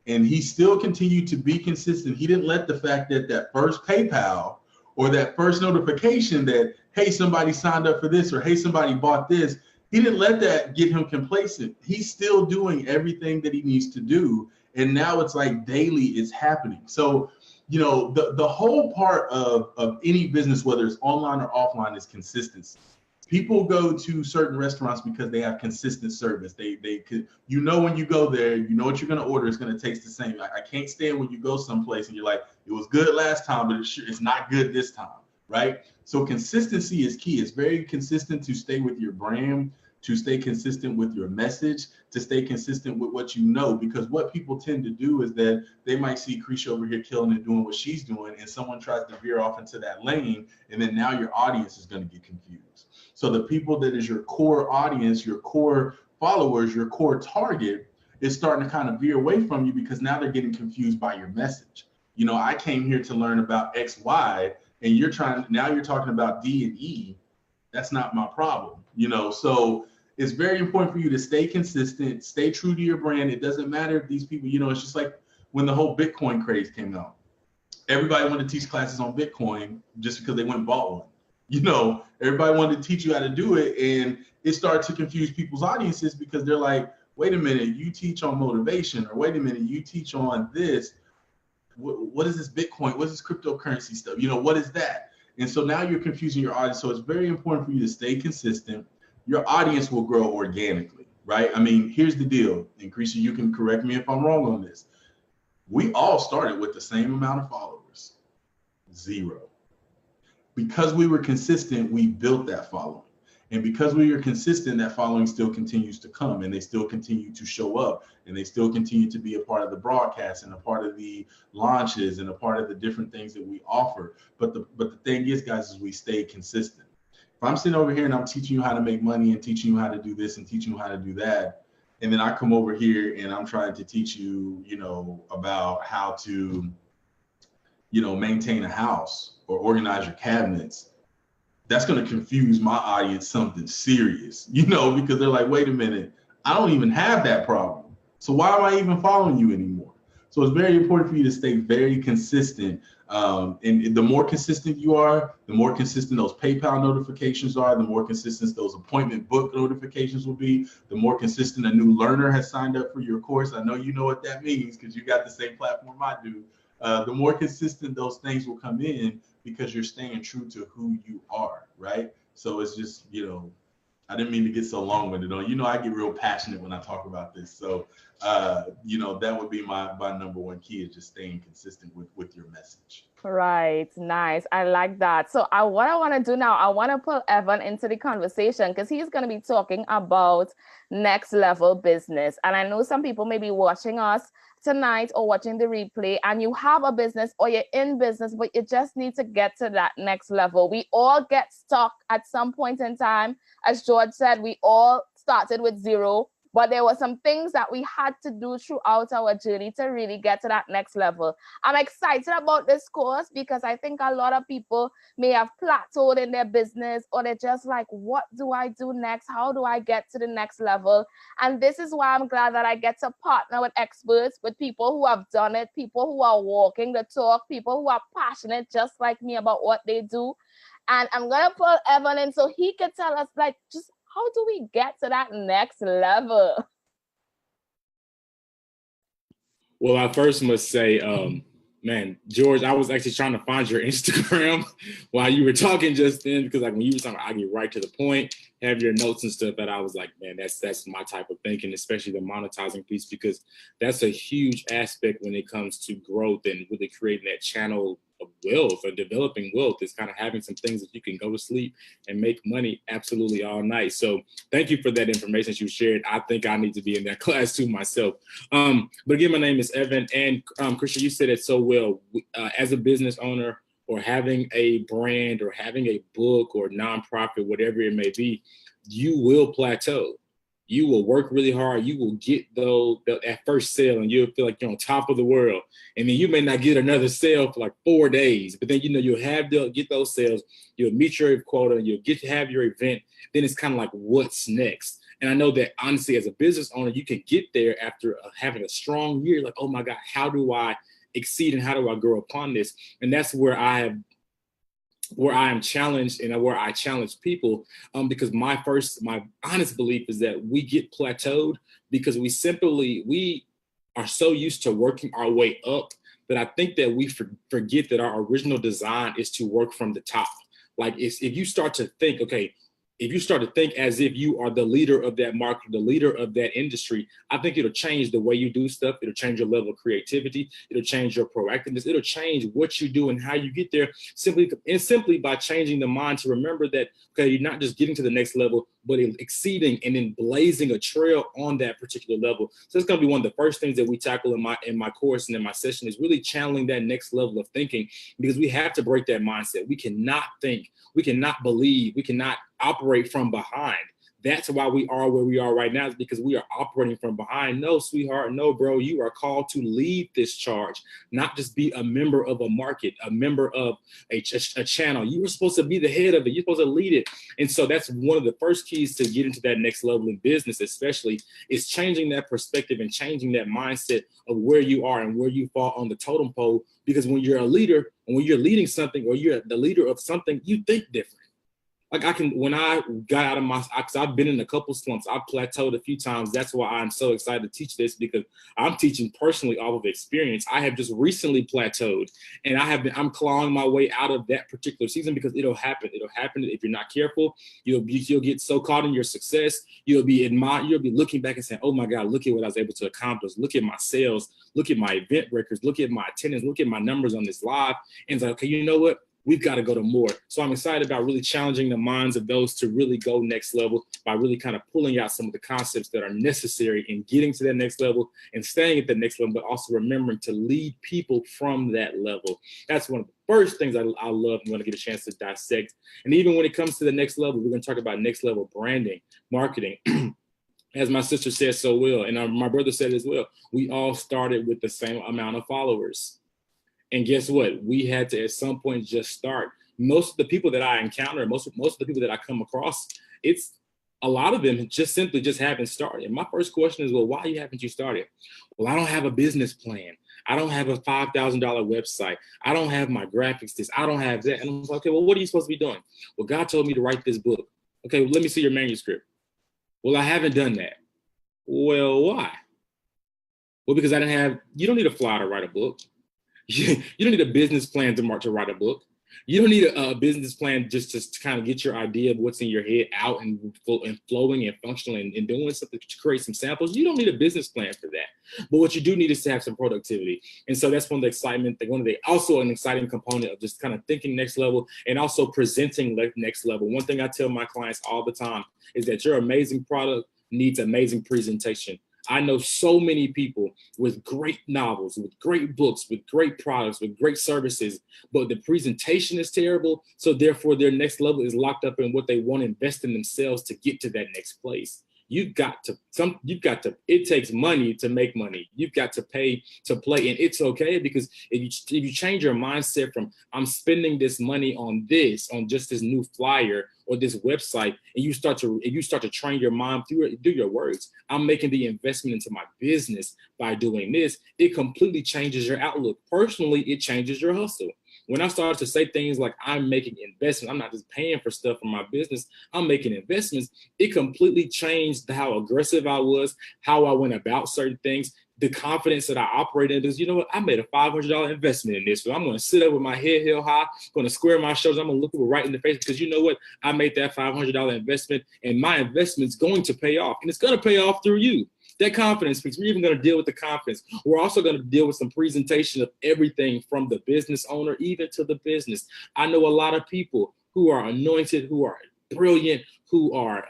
And he still continued to be consistent. He didn't let the fact that that first PayPal or that first notification that, hey, somebody signed up for this, or hey, somebody bought this, he didn't let that get him complacent. He's still doing everything that he needs to do. And now it's like daily it's happening. So, you know, the whole part of any business, whether it's online or offline, is consistency. People go to certain restaurants because they have consistent service. They could, you know, when you go there, you know what you're going to order. It's going to taste the same. I can't stand when you go someplace and you're like, it was good last time, but it's not good this time, right? So consistency is key. It's very consistent to stay with your brand, to stay consistent with your message, to stay consistent with what you know, because what people tend to do is that they might see Krisha over here killing and doing what she's doing, and someone tries to veer off into that lane, and then now your audience is going to get confused. So the people that is your core audience, your core followers, your core target is starting to kind of veer away from you because now they're getting confused by your message. You know, I came here to learn about X, Y, and you're talking about D and E. That's not my problem, you know? So it's very important for you to stay consistent, stay true to your brand. It doesn't matter if these people, you know, it's just like when the whole Bitcoin craze came out. Everybody wanted to teach classes on Bitcoin just because they went and bought one. You know, everybody wanted to teach you how to do it, and it started to confuse people's audiences because they're like, wait a minute, you teach on motivation, or wait a minute, you teach on this. What is this Bitcoin? What is this cryptocurrency stuff? You know, what is that? And so now you're confusing your audience. So it's very important for you to stay consistent. Your audience will grow organically, right? I mean, here's the deal, and Krisha, you can correct me if I'm wrong on this. We all started with the same amount of followers, 0. Because we were consistent, we built that following. And because we are consistent, that following still continues to come, and they still continue to show up, and they still continue to be a part of the broadcast and a part of the launches and a part of the different things that we offer. But the thing is, guys, is we stay consistent. If I'm sitting over here and I'm teaching you how to make money and teaching you how to do this and teaching you how to do that, and then I come over here and I'm trying to teach you, you know, about how to, you know, maintain a house or organize your cabinets, that's going to confuse my audience something serious, you know, because they're like, wait a minute, I don't even have that problem. So why am I even following you anymore? So it's very important for you to stay very consistent. And the more consistent you are, the more consistent those PayPal notifications are, the more consistent those appointment book notifications will be, the more consistent a new learner has signed up for your course. I know you know what that means because you got the same platform I do. The more consistent those things will come in because you're staying true to who you are, right? So it's just, you know, I didn't mean to get so long-winded on. You know, I get real passionate when I talk about this. So, you know, that would be my number one key, is just staying consistent with your message. Right. Nice. I like that. So what I want to do now, I want to pull Evan into the conversation because he's going to be talking about next level business. And I know some people may be watching us tonight or watching the replay, and you have a business or you're in business, but you just need to get to that next level. We all get stuck at some point in time. As George said, we all started with 0, but there were some things that we had to do throughout our journey to really get to that next level. I'm excited about this course because I think a lot of people may have plateaued in their business, or they're just like, what do I do next? How do I get to the next level? And this is why I'm glad that I get to partner with experts, with people who have done it, people who are walking the talk, people who are passionate just like me about what they do. And I'm going to pull Evan in so he can tell us, like, just how do we get to that next level? Well, I first must say, man, George, I was actually trying to find your Instagram while you were talking just then, because like when you were talking, I get right to the point, have your notes and stuff, that I was like, man, that's my type of thinking, especially the monetizing piece, because that's a huge aspect when it comes to growth and really creating that channel of wealth or developing wealth. Is kind of having some things that you can go to sleep and make money absolutely all night. So thank you for that information that you shared. I think I need to be in that class too myself. But again, my name is Evan, and Krisha, you said it so well. As a business owner, or having a brand, or having a book or nonprofit, whatever it may be, you will plateau. You will work really hard. You will get that first sale, and you'll feel like you're on top of the world. And then you may not get another sale for like 4 days, but then you'll get those sales. You'll meet your quota. You'll get to have your event. Then it's kind of like, what's next? And I know that honestly, as a business owner, you can get there after having a strong year. Like, oh my God, how do I exceed and how do I grow upon this? And that's where I am challenged and where I challenge people, because my honest belief is that we get plateaued because we are so used to working our way up that I think that we forget that our original design is to work from the top. Like if you start to think, okay, if you start to think as if you are the leader of that market, the leader of that industry, I think it'll change the way you do stuff. It'll change your level of creativity. It'll change your proactiveness. It'll change what you do and how you get there simply by changing the mind to remember that, okay, you're not just getting to the next level, but exceeding and then blazing a trail on that particular level. So it's going to be one of the first things that we tackle in my course and in my session is really channeling that next level of thinking, because we have to break that mindset. We cannot think, we cannot believe, we cannot operate from behind. That's why we are where we are right now, is because we are operating from behind. No, sweetheart, no, bro, you are called to lead this charge, not just be a member of a market, a member of a channel. You were supposed to be the head of it. You're supposed to lead it. And so that's one of the first keys to get into that next level in business, especially, is changing that perspective and changing that mindset of where you are and where you fall on the totem pole. Because when you're a leader and when you're leading something or you're the leader of something, you think different. Like when I got out of because I've been in a couple slumps, I've plateaued a few times. That's why I'm so excited to teach this, because I'm teaching personally off of experience. I have just recently plateaued, and I'm clawing my way out of that particular season, because it'll happen. It'll happen if you're not careful. You'll get so caught in your success. You'll be looking back and saying, oh my God, look at what I was able to accomplish. Look at my sales. Look at my event records. Look at my attendance. Look at my numbers on this live. And it's like, okay, you know what? We've got to go to more. So I'm excited about really challenging the minds of those to really go next level by really kind of pulling out some of the concepts that are necessary in getting to that next level and staying at the next level, but also remembering to lead people from that level. That's one of the first things I love and want to get a chance to dissect. And even when it comes to the next level, we're going to talk about next level branding, marketing. As my sister said so well, and my brother said as well, we all started with the same amount of followers. And guess what? We had to, at some point, just start. Most of the people that I encounter, most of the people that I come across, it's a lot of them just haven't started. And my first question is, well, why haven't you started? Well, I don't have a business plan. I don't have a $5,000 website. I don't have my graphics this. I don't have that. And I'm like, okay, well, what are you supposed to be doing? Well, God told me to write this book. Okay, well, let me see your manuscript. Well, I haven't done that. Well, why? Well, because you don't need a flyer to write a book. You don't need a business plan to write a book. You don't need a business plan just to kind of get your idea of what's in your head out and flowing and functioning and doing something to create some samples. You don't need a business plan for that. But what you do need is to have some productivity. And so that's one of the excitement, also an exciting component of just kind of thinking next level and also presenting next level. One thing I tell my clients all the time is that your amazing product needs amazing presentation. I know so many people with great novels, with great books, with great products, with great services, but the presentation is terrible. So therefore their next level is locked up in what they want to invest in themselves to get to that next place. It takes money to make money. You've got to pay to play. And it's okay, because if you change your mindset from I'm spending this money on just this new flyer or this website, and you start to train your mind through your words, I'm making the investment into my business by doing this, it completely changes your outlook. Personally, it changes your hustle. When I started to say things like I'm making investments, I'm not just paying for stuff for my business, I'm making investments, it completely changed how aggressive I was, how I went about certain things, the confidence that I operated in. Because you know what, I made a $500 investment in this. So I'm going to sit up with my head held high, going to square my shoulders, I'm going to look people right in the face, because you know what, I made that $500 investment, and my investment's going to pay off, and it's going to pay off through you. That confidence piece, we're even going to deal with the confidence. We're also going to deal with some presentation of everything from the business owner even to the business. I know a lot of people who are anointed, who are brilliant, who are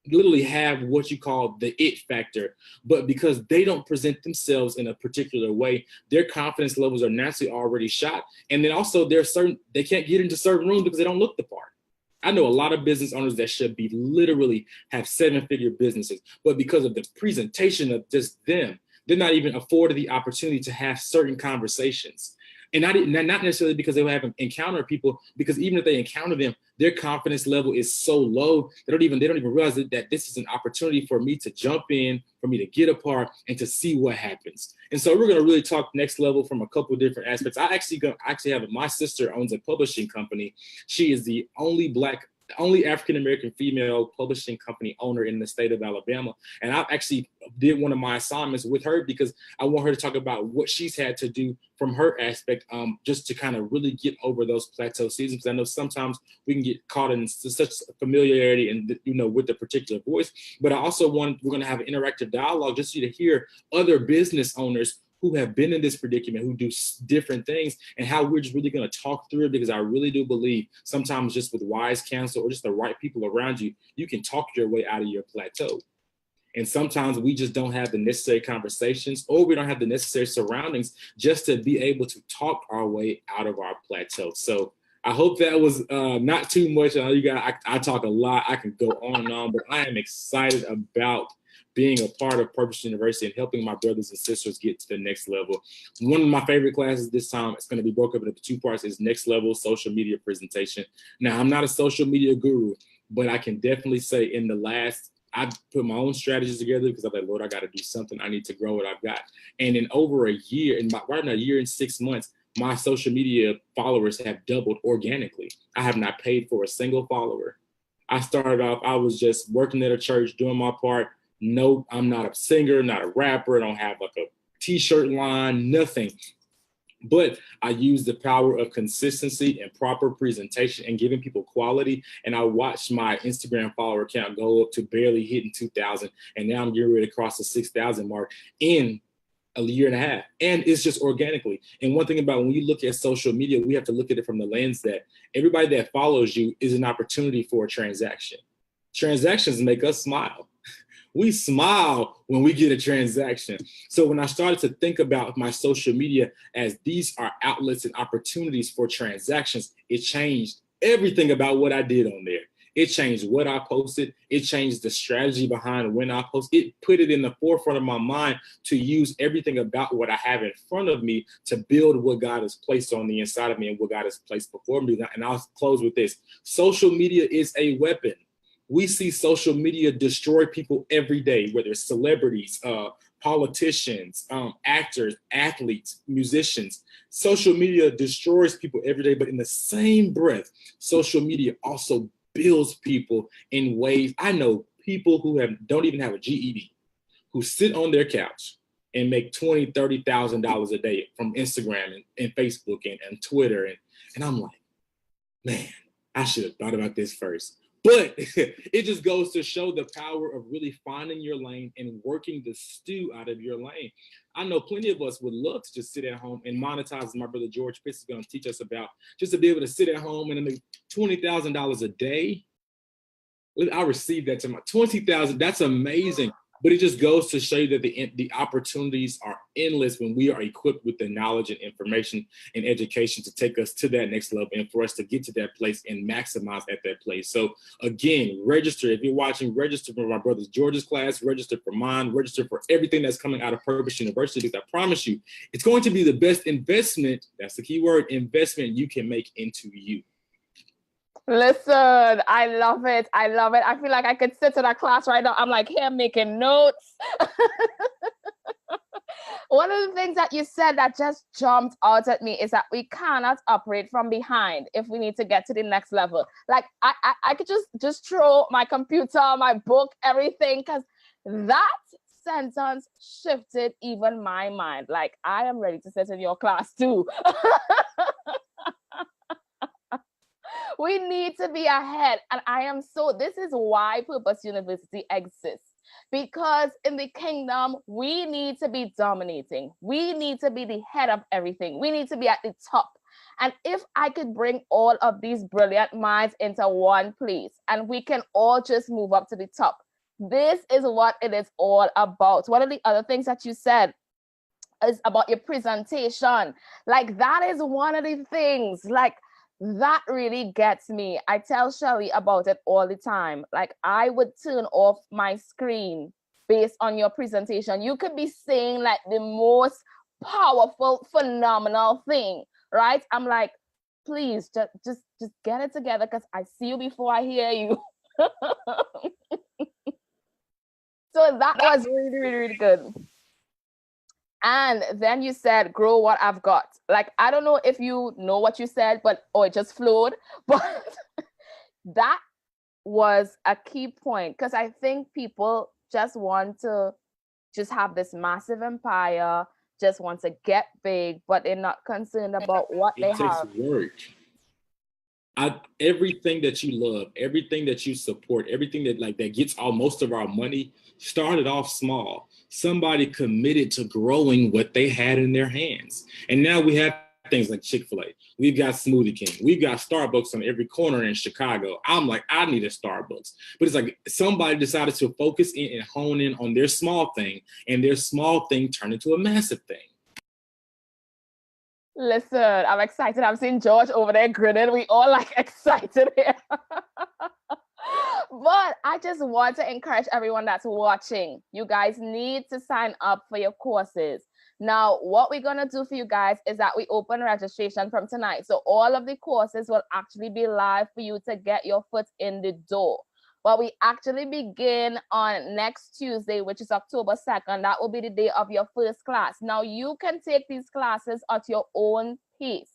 literally have what you call the it factor, but because they don't present themselves in a particular way, their confidence levels are naturally already shot. And then also they can't get into certain rooms because they don't look the part. I know a lot of business owners that should be literally have 7-figure businesses, but because of the presentation of just them, they're not even afforded the opportunity to have certain conversations. And not necessarily because they haven't encountered people, because even if they encounter them, their confidence level is so low, they don't even realize that this is an opportunity for me to jump in, for me to get a part and to see what happens. And so we're going to really talk next level from a couple of different aspects. I actually have my sister owns a publishing company. She is the only African-American female publishing company owner in the state of Alabama. And I actually did one of my assignments with her because I want her to talk about what she's had to do from her aspect, just to kind of really get over those plateau seasons. Because I know sometimes we can get caught in such familiarity and, with the particular voice. But I also we're going to have an interactive dialogue just so you to hear other business owners who have been in this predicament, who do different things, and how we're just really going to talk through it, because I really do believe sometimes just with wise counsel or just the right people around you, you can talk your way out of your plateau. And sometimes we just don't have the necessary conversations, or we don't have the necessary surroundings just to be able to talk our way out of our plateau. So I hope that was not too much. I talk a lot. I can go on and on, but I am excited about being a part of Purpose University and helping my brothers and sisters get to the next level. One of my favorite classes this time, it's going to be broken up into 2 parts, is next level social media presentation. Now, I'm not a social media guru, but I can definitely say I put my own strategies together because I'm like, Lord, I got to do something. I need to grow what I've got. And in over a year, right now, a year and 6 months, my social media followers have doubled organically. I have not paid for a single follower. I started off, I was just working at a church, doing my part. No, I'm not a singer, not a rapper. I don't have like a t-shirt line, nothing. But I use the power of consistency and proper presentation and giving people quality. And I watched my Instagram follower count go up to barely hitting 2,000. And now I'm getting ready to cross the 6,000 mark in a year and a half. And it's just organically. And one thing about when you look at social media, we have to look at it from the lens that everybody that follows you is an opportunity for a transaction. Transactions make us smile. We smile when we get a transaction. So when I started to think about my social media as these are outlets and opportunities for transactions, it changed everything about what I did on there. It changed what I posted. It changed the strategy behind when I post. It put it in the forefront of my mind to use everything about what I have in front of me to build what God has placed on the inside of me and what God has placed before me. And I'll close with this. Social media is a weapon. We see social media destroy people every day, whether it's celebrities, politicians, actors, athletes, musicians. Social media destroys people every day, but in the same breath, social media also builds people in ways. I know people who don't even have a GED, who sit on their couch and make $20,000, $30,000 a day from Instagram and Facebook and Twitter. And I'm like, man, I should have thought about this first. But it just goes to show the power of really finding your lane and working the stew out of your lane. I know plenty of us would love to just sit at home and monetize, as my brother George Pitts is going to teach us about, just to be able to sit at home and make $20,000 a day. I received that to my $20,000. That's amazing. But it just goes to show you that the opportunities are endless when we are equipped with the knowledge and information and education to take us to that next level and for us to get to that place and maximize at that place. So again, register. If you're watching, register for my brother George's class, register for mine, register for everything that's coming out of Purpose University, because I promise you, it's going to be the best investment, that's the key word, investment you can make into you. Listen, I love it. I love it. I feel like I could sit in that class right now. I'm like here making notes. One of the things that you said that just jumped out at me is that we cannot operate from behind if we need to get to the next level. Like I could just throw my computer, my book, everything, because that sentence shifted even my mind. Like I am ready to sit in your class too. We need to be ahead. And this is why Purpose University exists. Because in the kingdom, we need to be dominating. We need to be the head of everything. We need to be at the top. And if I could bring all of these brilliant minds into one place and we can all just move up to the top, this is what it is all about. One of the other things that you said is about your presentation. Like that is one of the things, like That really gets me. I tell Shelly about it all the time. Like, I would turn off my screen based on your presentation. You could be saying like the most powerful, phenomenal thing, right? I'm like, please just get it together, because I see you before I hear you. So that was really, really, really good. And then you said, grow what I've got. Like, I don't know if you know what you said, but, oh, it just flowed. But that was a key point, because I think people just want to just have this massive empire, just want to get big, but they're not concerned about what they have. Work. Everything that you love, everything that you support, everything that gets most of our money started off small. Somebody committed to growing what they had in their hands. And now we have things like Chick-fil-A. We've got Smoothie King. We've got Starbucks on every corner in Chicago. I'm like, I need a Starbucks. But it's like somebody decided to focus in and hone in on their small thing, and their small thing turned into a massive thing. Listen, I'm excited. I'm seeing George over there grinning. We all like excited here. But I just want to encourage everyone that's watching. You guys need to sign up for your courses. Now, what we're going to do for you guys is that we open registration from tonight. So all of the courses will actually be live for you to get your foot in the door. But we actually begin on next Tuesday, which is October 2nd. That will be the day of your first class. Now, you can take these classes at your own pace.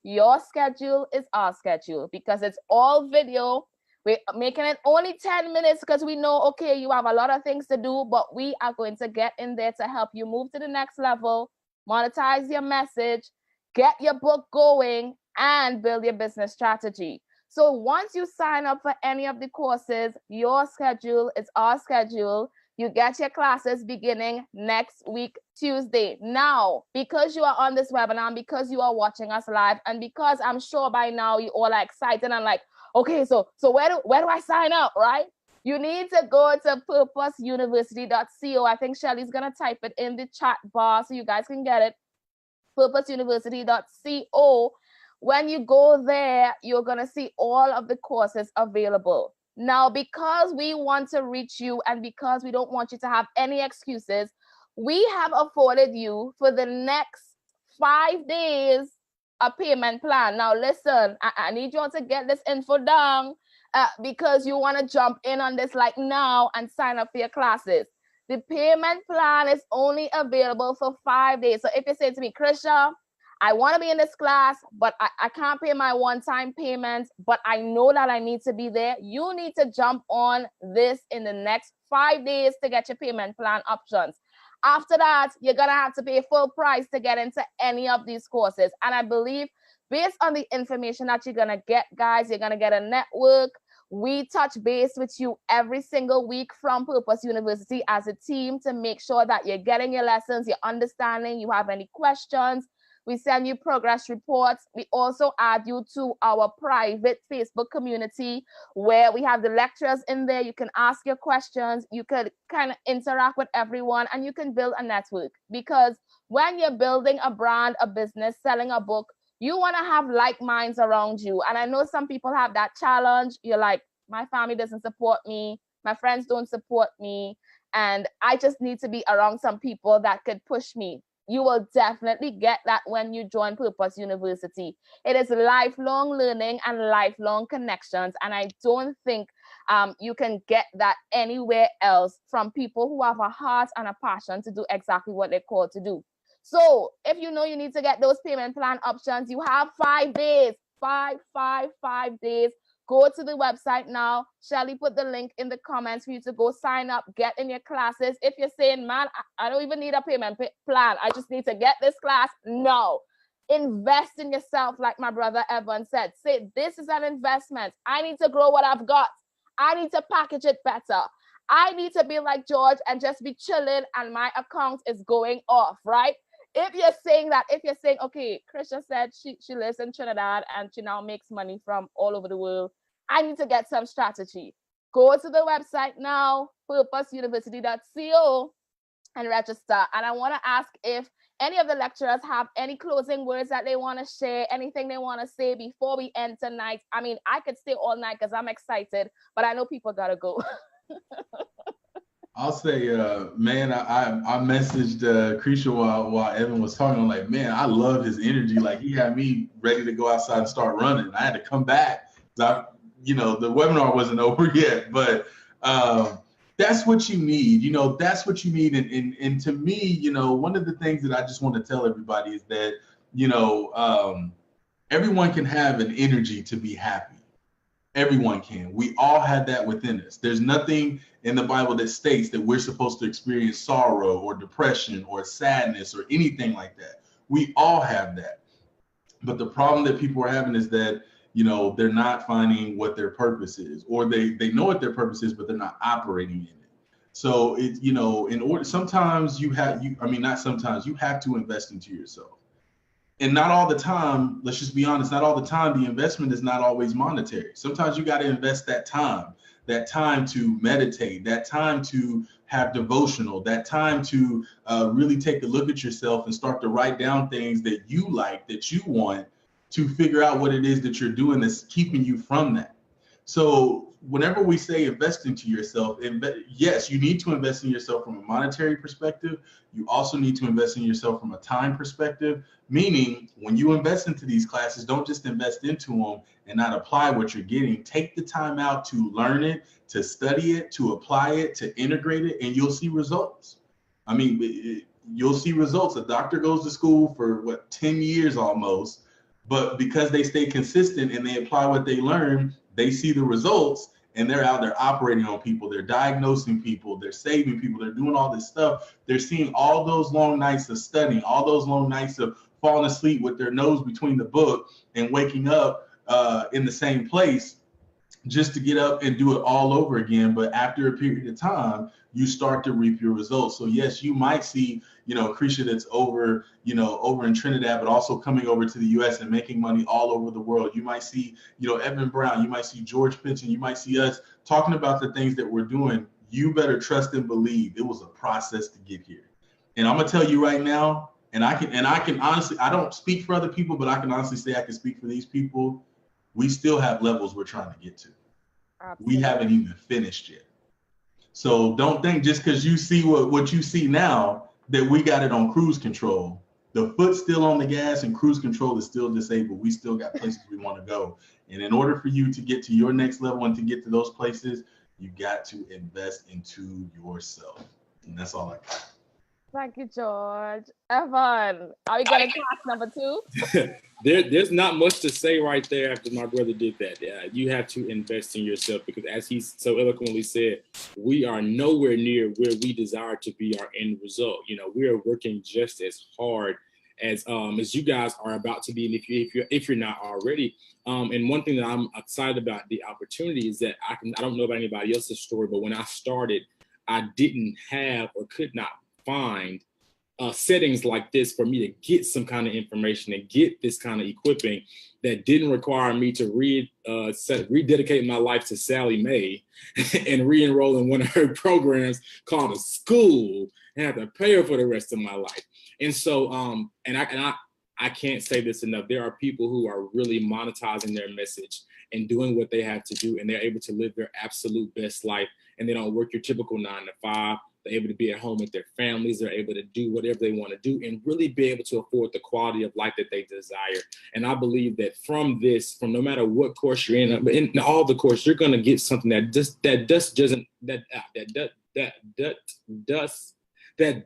Your schedule is our schedule, because it's all video. We're making it only 10 minutes because we know, okay, you have a lot of things to do, but we are going to get in there to help you move to the next level, monetize your message, get your book going, and build your business strategy. So once you sign up for any of the courses, your schedule is our schedule. You get your classes beginning next week, Tuesday. Now, because you are on this webinar, because you are watching us live, and because I'm sure by now you all are excited and like, okay, so where do I sign up, right? You need to go to purposeuniversity.co. I think Shelly's going to type it in the chat bar so you guys can get it. purposeuniversity.co. When you go there, you're going to see all of the courses available. Now, because we want to reach you and because we don't want you to have any excuses, we have afforded you for the next 5 days a payment plan. Now, listen, I need you all to get this info down because you want to jump in on this like now and sign up for your classes. The payment plan is only available for 5 days. So if you say to me, Krisha, I want to be in this class, but I can't pay my one-time payment, but I know that I need to be there. You need to jump on this in the next 5 days to get your payment plan options. After that, you're going to have to pay full price to get into any of these courses. And I believe based on the information that you're going to get, guys, you're going to get a network. We touch base with you every single week from Purpose University as a team to make sure that you're getting your lessons, you're understanding, you have any questions. We send you progress reports. We also add you to our private Facebook community where we have the lecturers in there. You can ask your questions. You could kind of interact with everyone and you can build a network, because when you're building a brand, a business, selling a book, you want to have like minds around you. And I know some people have that challenge. You're like, my family doesn't support me. My friends don't support me. And I just need to be around some people that could push me. You will definitely get that when you join Purpose University. It is lifelong learning and lifelong connections. And I don't think you can get that anywhere else from people who have a heart and a passion to do exactly what they're called to do. So if you know you need to get those payment plan options, you have 5 days, 5 days. Go to the website now. Shelly put the link in the comments for you to go sign up, get in your classes. If you're saying, man, I don't even need a payment plan, I just need to get this class. No, invest in yourself. Like my brother Evan said, say, this is an investment. I need to grow what I've got. I need to package it better. I need to be like George and just be chilling and my account is going off, right? If you're saying that, if you're saying, okay, Krisha said she lives in Trinidad and she now makes money from all over the world, I need to get some strategy. Go to the website now, purposeuniversity.co, and register. And I want to ask if any of the lecturers have any closing words that they want to share, anything they want to say before we end tonight? I mean, I could stay all night because I'm excited, but I know people gotta go. I'll say, man, I messaged Krisha while Evan was talking. I'm like, man, I love his energy. Like, he had me ready to go outside and start running. I had to come back. The webinar wasn't over yet, but that's what you need. That's what you need. And to me, one of the things that I just want to tell everybody is that, everyone can have an energy to be happy. Everyone can. We all have that within us. There's nothing in the Bible that states that we're supposed to experience sorrow or depression or sadness or anything like that. We all have that. But the problem that people are having is that, they're not finding what their purpose is, or they know what their purpose is, but they're not operating in it. So it, sometimes you have to invest into yourself. And not all the time, let's just be honest, not all the time, the investment is not always monetary. Sometimes you got to invest that time to meditate, that time to have devotional, that time to really take a look at yourself and start to write down things that you like, that you want, to figure out what it is that you're doing that's keeping you from that. So whenever we say invest into yourself, yes, you need to invest in yourself from a monetary perspective. You also need to invest in yourself from a time perspective, meaning when you invest into these classes, don't just invest into them and not apply what you're getting. Take the time out to learn it, to study it, to apply it, to integrate it, and you'll see results. I mean, you'll see results. A doctor goes to school for 10 years almost, but because they stay consistent and they apply what they learn, they see the results, and they're out there operating on people. They're diagnosing people. They're saving people. They're doing all this stuff. They're seeing all those long nights of studying, all those long nights of falling asleep with their nose between the book and waking up in the same place just to get up and do it all over again. But after a period of time, you start to reap your results. So yes, you might see, Krisha that's over in Trinidad, but also coming over to the US and making money all over the world. You might see, Evan Brown, you might see George Pinson, you might see us talking about the things that we're doing. You better trust and believe it was a process to get here. And I'm gonna tell you right now, and I can honestly, I don't speak for other people, but I can honestly say I can speak for these people. We still have levels we're trying to get to. Absolutely. We haven't even finished yet. So don't think just because you see what you see now that we got it on cruise control. The foot's still on the gas and cruise control is still disabled. We still got places we want to go. And in order for you to get to your next level and to get to those places, you got to invest into yourself. And that's all I got. Thank you, George. Evan, are we going to class number 2? There's not much to say right there after my brother did that. You have to invest in yourself because, as he so eloquently said, we are nowhere near where we desire to be our end result. We are working just as hard as you guys are about to be, and if you're not already. And one thing that I'm excited about the opportunity is that I don't know about anybody else's story, but when I started, I didn't have or could not find settings like this for me to get some kind of information and get this kind of equipping that didn't require me to rededicate my life to Sally Mae and re-enroll in one of her programs called a school and have to pay her for the rest of my life. And so, I can't say this enough. There are people who are really monetizing their message and doing what they have to do, and they're able to live their absolute best life, and they don't work your typical 9 to 5. They're able to be at home with their families. They're able to do whatever they want to do and really be able to afford the quality of life that they desire. And I believe that from no matter what course you're in all the course, you're going to get something that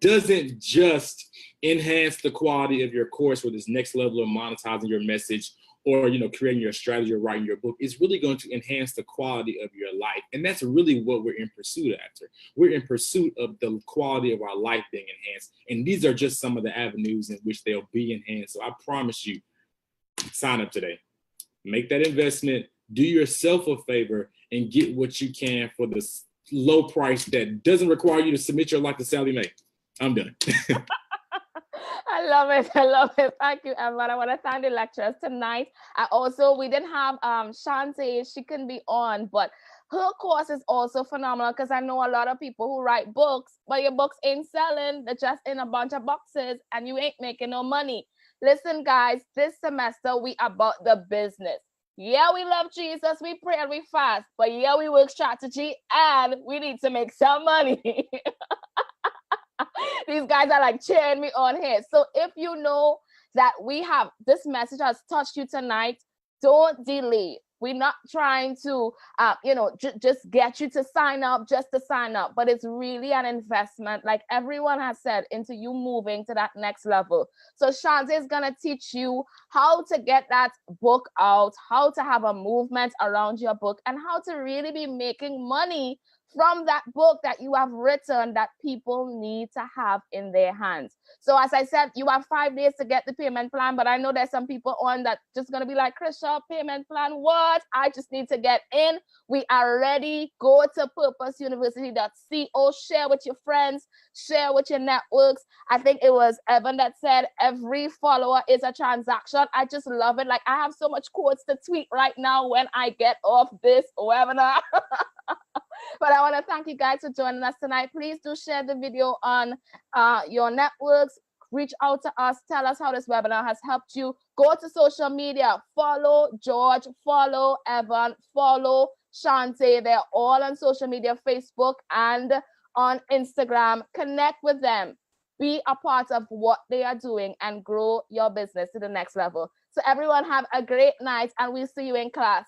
doesn't just enhance the quality of your course with this next level of monetizing your message or creating your strategy or writing your book. Is really going to enhance the quality of your life. And that's really what we're in pursuit after. We're in pursuit of the quality of our life being enhanced. And these are just some of the avenues in which they'll be enhanced. So I promise you, sign up today. Make that investment, do yourself a favor, and get what you can for the low price that doesn't require you to submit your life to Sally Mae. I'm done. I love it. I love it. Thank you, Evan. I want to thank the lecturers tonight. We didn't have Shante. She couldn't be on, but her course is also phenomenal because I know a lot of people who write books, but your books ain't selling. They're just in a bunch of boxes and you ain't making no money. Listen, guys, this semester we about the business. Yeah, we love Jesus, we pray and we fast, but yeah, we work strategy and we need to make some money. These guys are like cheering me on here. So if you know that this message has touched you tonight, don't delay. We're not trying to, just get you to sign up just to sign up, but it's really an investment, like everyone has said, into you moving to that next level. So Shante is going to teach you how to get that book out, how to have a movement around your book, and how to really be making money from that book that you have written that people need to have in their hands. So as I said, you have 5 days to get the payment plan, but I know there's some people on that just going to be like, Krisha, payment plan, what? I just need to get in. We are ready. Go to purposeuniversity.co, share with your friends, share with your networks. I think it was Evan that said every follower is a transaction. I just love it. Like I have so much quotes to tweet right now when I get off this webinar. But I want to thank you guys for joining us tonight. Please do share the video on your networks. Reach out to us. Tell us how this webinar has helped you. Go to social media. Follow George. Follow Evan. Follow Shante. They're all on social media, Facebook and on Instagram. Connect with them. Be a part of what they are doing and grow your business to the next level. So everyone have a great night and we'll see you in class.